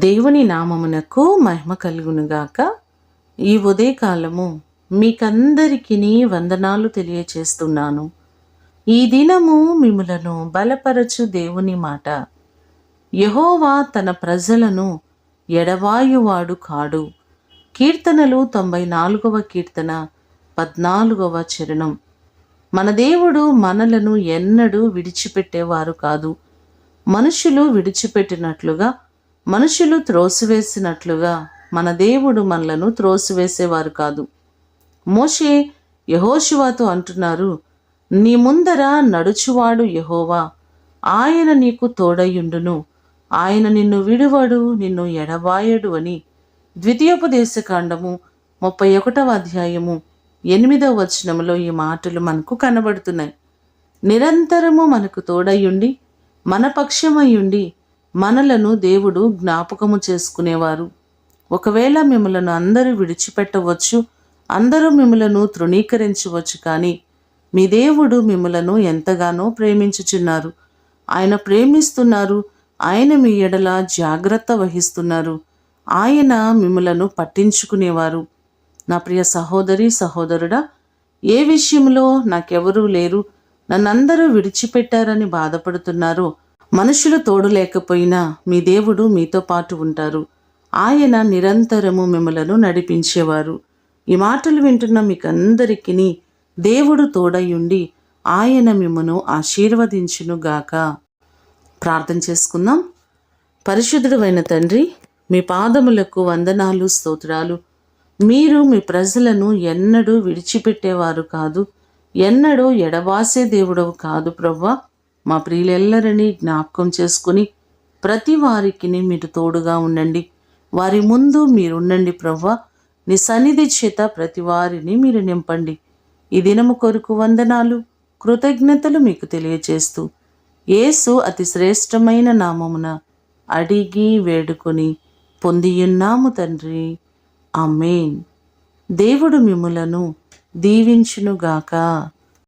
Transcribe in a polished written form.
దేవుని నామమునకు మహిమ కలుగునుగాక. ఈ ఉదయకాలము మీకందరికీ వందనాలు తెలియచేస్తున్నాను. ఈ దినము మిమ్ములను బలపరచు దేవుని మాట. యెహోవా తన ప్రజలను ఎడబాయువాడు కాడు. కీర్తనలు 94వ కీర్తన 14వ చరణం. మన దేవుడు మనలను ఎన్నడూ విడిచిపెట్టేవారు కాదు. మనుషులు విడిచిపెట్టినట్లుగా, మనుషులు త్రోసివేసినట్లుగా మన దేవుడు మనలను త్రోసివేసేవారు కాదు. మోషే యెహోషువతో అంటున్నారు, నీ ముందర నడుచువాడు యెహోవా, ఆయన నీకు తోడయుండును, ఆయన నిన్ను విడువడు, నిన్ను ఎడబాయడు అని. ద్వితీయోపదేశకాండము 31వ అధ్యాయము 8వ వచనములో ఈ మాటలు మనకు కనబడుతున్నాయి. నిరంతరము మనకు తోడయుండి, మన పక్షమయ్యుండి మనలను దేవుడు జ్ఞాపకము చేసుకునేవారు. ఒకవేళ మిమ్మలను అందరూ విడిచిపెట్టవచ్చు, అందరూ మిమ్మలను తృణీకరించవచ్చు, కానీ మీ దేవుడు మిమ్మలను ఎంతగానో ప్రేమించుచున్నారు. ఆయన ప్రేమిస్తున్నారు. ఆయన మీ ఎడల జాగ్రత్త వహిస్తున్నారు. ఆయన మిమ్మలను పట్టించుకునేవారు. నా ప్రియ సహోదరి సహోదరుడా, ఏ విషయంలో నాకెవరూ లేరు, నన్నందరూ విడిచిపెట్టారని బాధపడుతున్నారో, మనుషులు తోడు లేకపోయినా మీ దేవుడు మీతో పాటు ఉంటారు. ఆయన నిరంతరము మిమ్మలను నడిపించేవారు. ఈ మాటలు వింటున్న మీకందరికీ దేవుడు తోడయుండి ఆయన మిమ్మను ఆశీర్వదించునుగాక. ప్రార్థన చేసుకుందాం. పరిశుద్ధుడైన తండ్రి, మీ పాదములకు వందనాలు, స్తోత్రాలు. మీరు మీ ప్రజలను ఎన్నడూ విడిచిపెట్టేవారు కాదు, ఎన్నడూ ఎడబాసే దేవుడవు కాదు ప్రభువా. మా ప్రియులెల్లరినీ జ్ఞాపకం చేసుకుని ప్రతి వారికి మీరు తోడుగా ఉండండి. వారి ముందు మీరుండండి ప్రభువా. నీ సన్నిధి చేత ప్రతి వారిని మీరు నింపండి. ఈ దినము కొరకు వందనాలు, కృతజ్ఞతలు మీకు తెలియచేస్తూ యేసు అతి శ్రేష్టమైన నామమున అడిగి వేడుకొని పొందియున్నాము తండ్రి. ఆమేన్. దేవుడు మిమ్ములను దీవించునుగాక.